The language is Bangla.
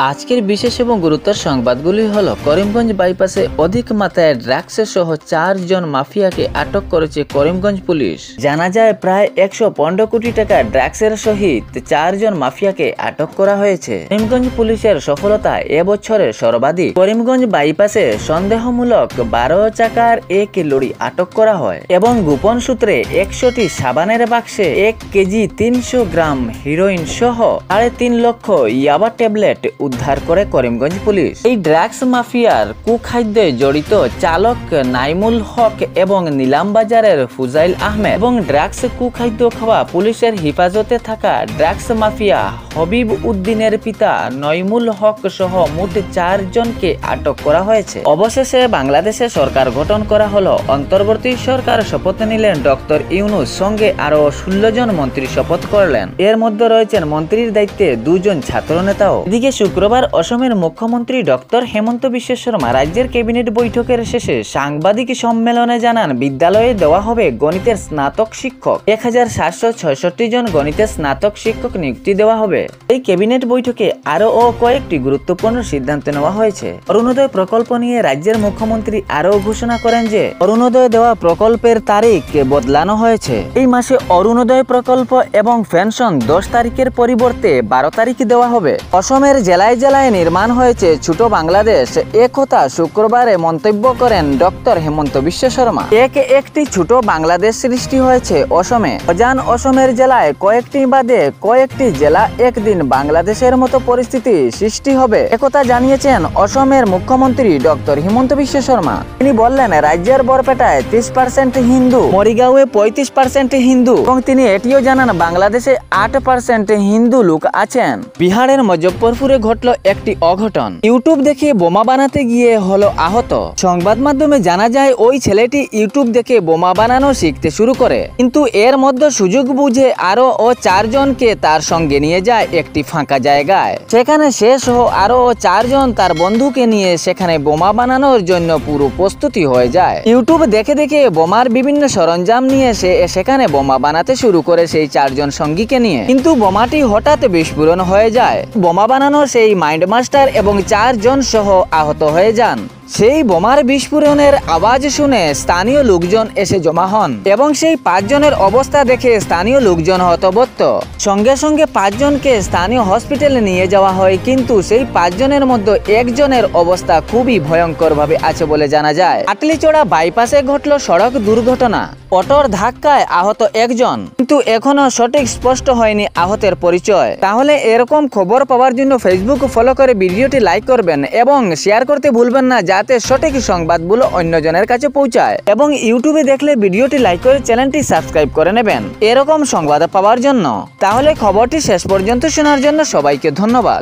আজকের বিশেষ এবং গুরুতর সংবাদগুলি হলো করিমগঞ্জ বাইপাসে অধিক মাত্রায় ড্রাগস সহ 4 জন মাফিয়াকে আটক করেছে করিমগঞ্জ পুলিশ। জানা যায় প্রায় 115 কোটি টাকা ড্রাগসের সহিত 4 জন মাফিয়াকে আটক করা হয়েছে। করিমগঞ্জ পুলিশের সফলতা এবছরের সর্বাধিক। করিমগঞ্জ বাইপাসে সন্দেহমূলক 12 চাকার এক লরি আটক করা হয় এবং গোপন সূত্রে 100টি সাবানের বাক্সে 1 কেজি 300 গ্রাম হিরোইন সহ 3.5 লক্ষ ইয়াবা ট্যাবলেট উদ্ধার করে করিমগঞ্জ পুলিশ। এই ড্রাগস মাফিয়ার কুখাদ্যে জড়িত চালক নাইমুল হক এবং নিলামবাজারের ফুজাইল আহমেদ এবং ড্রাগস কুখাদ্য খাওয়া পুলিশের হেফাজতে থাকা ড্রাগস মাফিয়া হবিব উদ্দিনের পিতা নইমুল হক সহ মোট 4 জনকে আটক করা হয়েছে। অবশেষে বাংলাদেশে সরকার গঠন করা হলো। অন্তর্বর্তী সরকার শপথ নিলেন ডক্টর ইউনূস, সঙ্গে আরো 16 জন মন্ত্রী শপথ করলেন। এর মধ্যে রয়েছেন মন্ত্রীর দায়িত্বে 2 জন ছাত্র নেতাও। এদিকে শুক্রবার অসমের মুখ্যমন্ত্রী ডক্টর হেমন্ত বিশ্ব শর্মা রাজ্যের ক্যাবিনেট বৈঠকের শেষে সাংবাদিক সম্মেলনে জানান, বিদ্যালয়ে দেওয়া হবে গণিতের স্নাতক শিক্ষক। 1766 জন গণিতের স্নাতক শিক্ষক নিযুক্তি দেওয়া হবে। এই ক্যাবিনেট বৈঠকে আরো কয়েকটি গুরুত্বপূর্ণ সিদ্ধান্ত নেওয়া হয়েছে। অরুণোদয় প্রকল্প নিয়ে রাজ্যের মুখ্যমন্ত্রী আরো ঘোষণা করেন যে অরুণোদয় দেওয়া প্রকল্পের তারিখ বদলানো হয়েছে। এই মাসে অরুণোদয় প্রকল্প এবং পেনশন 10 তারিখের পরিবর্তে 12 তারিখ দেওয়া হবে। অসমের জেলায় জেলায় নির্মাণ হয়েছে ছোট বাংলাদেশ, একথা শুক্রবারে মন্তব্য করেন ডক্টর হেমন্ত বিশ্ব শর্মা। একটি ছোট বাংলাদেশ সৃষ্টি হয়েছে অসমে। অজান অসমের জেলায় কয়েকটি বাদে কয়েকটি জেলা একদিন বাংলাদেশের মতো পরিস্থিতি সৃষ্টি হবে, একথা জানিয়েছেন অসমের মুখ্যমন্ত্রী ডক্টর হেমন্ত বিশ্ব শর্মা। তিনি বললেন, রাজ্যের বরপেটায় 30% হিন্দু, মরিগাঁওয়ে 35% হিন্দু এবং তিনি এটিও জানান বাংলাদেশে 8% হিন্দু লোক আছেন। বিহারের মুজফ্ফরপুরে ঘটল একটি অঘটন। ইউটিউব দেখে বোমা বানাতে গিয়ে হলো আহত। সংবাদ মাধ্যমে জানা যায় ওই ছেলেটি ইউটিউব দেখে বোমা বানানো শিখতে শুরু করে, কিন্তু এর মধ্যে সুযোগ বুঝে আরো 4 জনকে তার সঙ্গে নিয়ে যায় একটি ফাঁকা জায়গায়। সেখানে সে সহ আরো 4 জন তার বন্ধুকে নিয়ে সেখানে বোমা বানানোর জন্য পুরো প্রস্তুতি হয়ে যায়। ইউটিউব দেখে দেখে বোমার বিভিন্ন সরঞ্জাম নিয়ে সে সেখানে বোমা বানাতে শুরু করে সেই 4 জন সঙ্গীকে নিয়ে, কিন্তু বোমাটি হঠাৎ বিস্ফোরণ হয়ে যায়। বোমা বানানো সেই মাইন্ড মাস্টার এবং 4 জন সহ আহত হয়ে যান। সেই বোমার বিস্ফোরণের আওয়াজ শুনে স্থানীয় লোকজন এসে জমা হন এবং সেই 5 জনের অবস্থা দেখে স্থানীয় লোকজন হতবুদ্ধ। সঙ্গে সঙ্গে 5 জনকে স্থানীয় হসপিটালে নিয়ে যাওয়া হয়, কিন্তু সেই 5 জনের মধ্যে 1 জনের অবস্থা খুবই ভয়ঙ্করভাবে আছে বলে জানা যায়। আটলিচড়া বাইপাসে ঘটল সড়ক দুর্ঘটনা। অটোর ধাক্কায় আহত 1 জন, কিন্তু এখনো সঠিক স্পষ্ট হয়নি আহতের পরিচয়। তাহলে এরকম খবর পাওয়ার জন্য ফেসবুক ফলো করে ভিডিওটি লাইক করবেন এবং শেয়ার করতে ভুলবেন না, যাতে সঠিক সংবাদগুলো অন্যজনের কাছে পৌঁছায়। এবং ইউটিউবে দেখলে ভিডিওটি লাইক করে চ্যানেলটি সাবস্ক্রাইব করে নেবেন এরকম সংবাদ পাওয়ার জন্য। তাহলে খবরটি শেষ পর্যন্ত শোনার জন্য সবাইকে ধন্যবাদ।